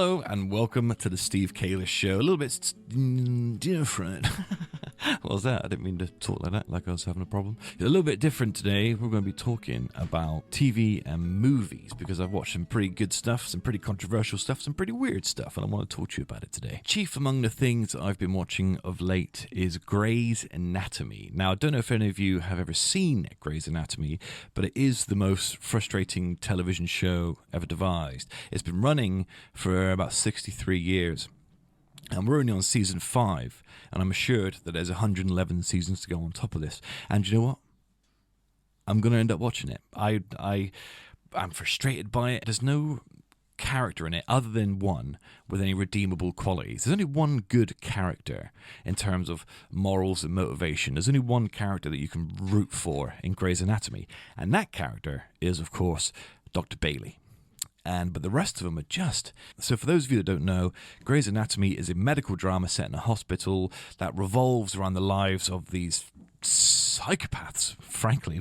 Hello and welcome to the Steve Kayla Show. A little bit different. What was that? I didn't mean to talk like that, like I was having a problem. A little bit different today. We're going to be talking about TV and movies because I've watched some pretty good stuff, some pretty controversial stuff, some pretty weird stuff, and I want to talk to you about it today. Chief among the things that I've been watching of late is Grey's Anatomy. Now, I don't know if any of you have ever seen Grey's Anatomy, but it is the most frustrating television show ever devised. It's been running for about 63 years. And we're only on season 5, and I'm assured that there's 111 seasons to go on top of this. And you know what? I'm going to end up watching it. I'm frustrated by it. There's no character in it other than one with any redeemable qualities. There's only one good character in terms of morals and motivation. There's only one character that you can root for in Grey's Anatomy, and that character is, of course, Dr. Bailey. But the rest of them are just... So for those of you that don't know, Grey's Anatomy is a medical drama set in a hospital that revolves around the lives of these psychopaths. Frankly,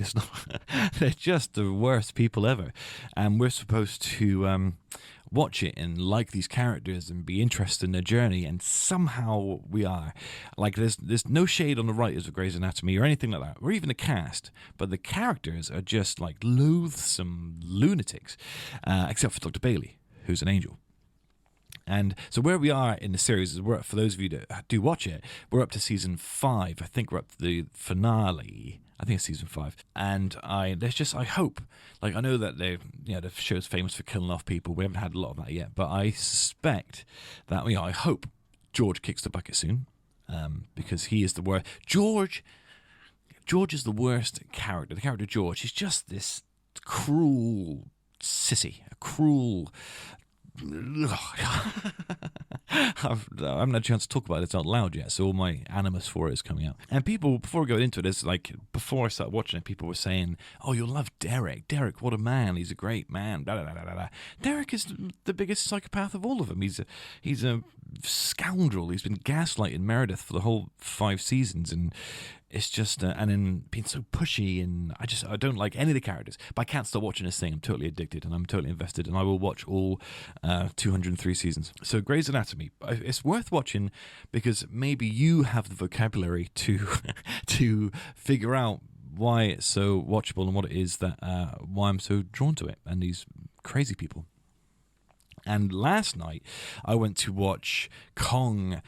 they're just the worst people ever. And we're supposed to watch it and like these characters and be interested in their journey, and somehow we are. Like, there's no shade on the writers of Grey's Anatomy or anything like that, or even the cast, but the characters are just like loathsome lunatics, except for Dr. Bailey, who's an angel. And so where we are in the series is, for those of you that do watch it, we're up to season 5. I think we're up to the finale. I think it's season 5. And I hope, like, I know that the show's famous for killing off people. We haven't had a lot of that yet, but I suspect that, I hope George kicks the bucket soon, because he is the worst. George is the worst character. The character George, he's just this cruel sissy, a cruel... I haven't had a chance to talk about it out loud yet, so all my animus for it is coming out. And people, before I go into this, like, before I started watching it, people were saying, "Oh, you'll love Derek. Derek, what a man! He's a great man." Blah, blah, blah, blah, blah. Derek is the biggest psychopath of all of them. He's a scoundrel. He's been gaslighting Meredith for the whole 5 seasons, and it's just and then being so pushy, and I don't like any of the characters. But I can't stop watching this thing. I'm totally addicted, and I'm totally invested, and I will watch all 203 seasons. So Grey's Anatomy, it's worth watching because maybe you have the vocabulary to to figure out why it's so watchable and what it is that why I'm so drawn to it and these crazy people. And last night I went to watch Kong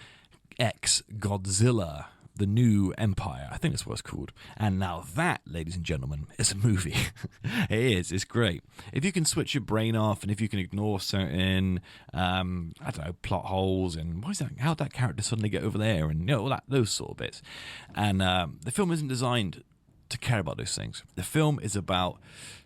X Godzilla, The New Empire. I think that's what it's called. And now that, ladies and gentlemen, is a movie. It is. It's great. If you can switch your brain off, and if you can ignore certain, plot holes, and what is that? How'd that character suddenly get over there? And all those sort of bits. And the film isn't designed to care about those things. The film is about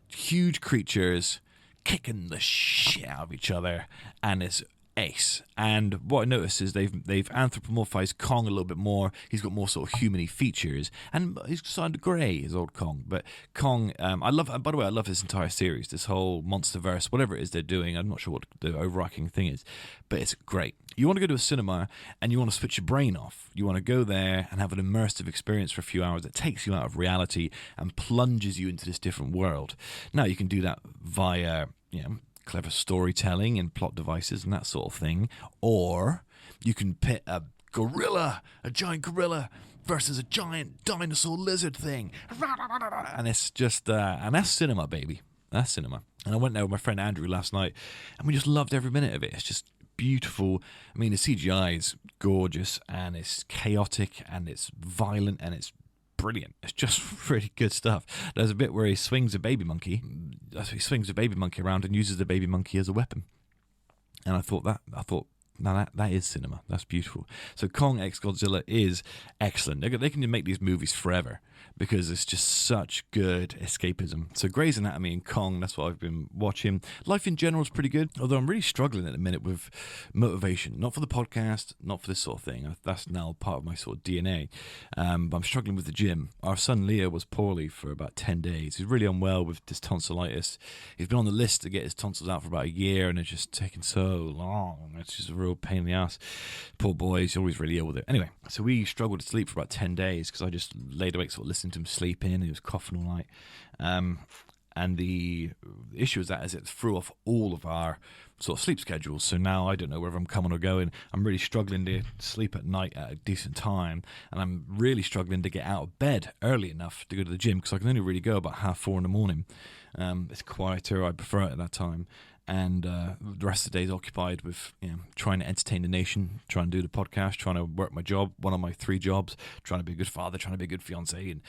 huge creatures kicking the shit out of each other, and it's ace. And what I noticed is they've anthropomorphized Kong a little bit more. He's got more sort of human-y features, and he's starting to grey, his old Kong. But Kong, I love this entire series, this whole MonsterVerse, whatever it is they're doing. I'm not sure what the overarching thing is, but it's great. You want to go to a cinema and you want to switch your brain off. You want to go there and have an immersive experience for a few hours that takes you out of reality and plunges you into this different world. Now you can do that via, clever storytelling and plot devices and that sort of thing. Or you can pit a giant gorilla versus a giant dinosaur lizard thing. And it's just, and that's cinema, baby. That's cinema. And I went there with my friend Andrew last night, and we just loved every minute of it. It's just beautiful. I mean, the CGI is gorgeous, and it's chaotic, and it's violent, and it's brilliant. It's just really good stuff. There's a bit where he swings a baby monkey. He swings a baby monkey around and uses the baby monkey as a weapon. And I thought, now that is cinema. That's beautiful. So Kong X Godzilla is excellent. They can make these movies forever because it's just such good escapism. So Grey's Anatomy and Kong, that's what I've been watching. Life in general is pretty good, although I'm really struggling at the minute with motivation. Not for the podcast, not for this sort of thing. That's now part of my sort of DNA. But I'm struggling with the gym. Our son Leo was poorly for about 10 days. He's really unwell with this tonsillitis. He's been on the list to get his tonsils out for about a year, and it's just taking so long. It's just a real pain in the ass. Poor boy, he's always really ill with it. Anyway, so we struggled to sleep for about 10 days because I just laid awake sort of listening to him sleep in, and he was coughing all night. And the issue is that as it threw off all of our sort of sleep schedules. So now I don't know whether I'm coming or going. I'm really struggling to sleep at night at a decent time, and I'm really struggling to get out of bed early enough to go to the gym, because I can only really go about 4:30 in the morning. It's quieter. I prefer it at that time. And the rest of the day is occupied with trying to entertain the nation, trying to do the podcast, trying to work my job, one of my 3 jobs, trying to be a good father, trying to be a good fiance, and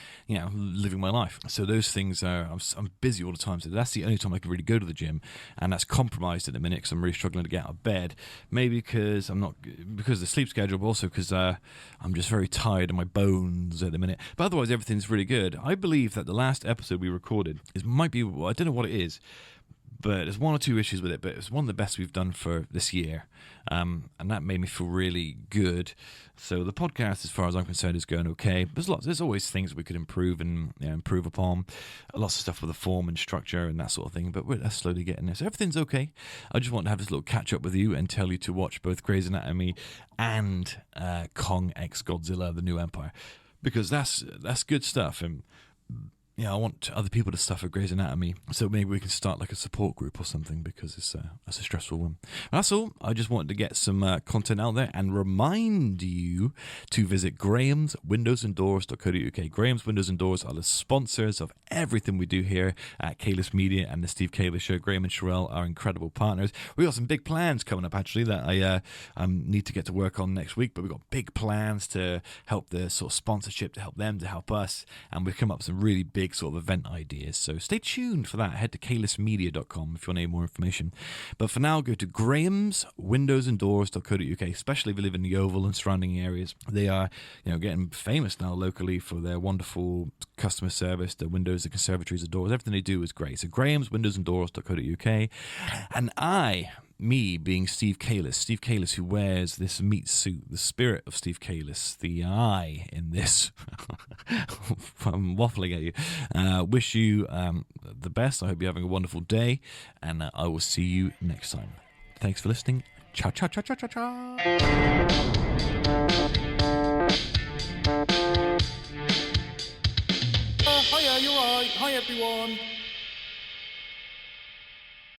living my life. So those things I'm busy all the time. So that's the only time I can really go to the gym, and that's compromised at the minute because I'm really struggling to get out of bed. Maybe because because of the sleep schedule, but also because I'm just very tired of my bones at the minute. But otherwise, everything's really good. I believe that the last episode we recorded might be, I don't know what it is, but there's 1 or 2 issues with it, but it's one of the best we've done for this year, and that made me feel really good. So the podcast, as far as I'm concerned, is going okay. There's always things we could improve and improve upon. Lots of stuff with the form and structure and that sort of thing, but we're slowly getting there. So everything's okay. I just want to have this little catch up with you and tell you to watch both Grey's Anatomy and Kong x Godzilla: The New Empire, because that's good stuff. And I want other people to stuff at Grey's Anatomy, so maybe we can start like a support group or something, because that's a stressful one. That's all. I just wanted to get some content out there and remind you to visit grahamswindowsanddoors.co.uk. Graham's Windows and Doors are the sponsors of everything we do here at Kalis Media and the Steve Kalis Show. Graham and Sherelle are incredible partners. We got some big plans coming up, actually, that I need to get to work on next week, but we've got big plans to help the sort of sponsorship, to help them, to help us, and we've come up with some really big sort of event ideas, so stay tuned for that. Head to kalismedia.com if you want any more information. But for now, go to grahamswindowsanddoors.co.uk, especially if you live in the Yeovil and surrounding areas. They are getting famous now locally for their wonderful customer service, the windows, the conservatories, the doors. Everything they do is great. So grahamswindowsanddoors.co.uk. And me being Steve Kalis, who wears this meat suit, the spirit of Steve Kalis, the I in this, I'm waffling at you, wish you the best. I hope you're having a wonderful day, and I will see you next time. Thanks for listening. Ciao, ciao, ciao, ciao, ciao, ciao. Hiya, you're right. Hi, everyone.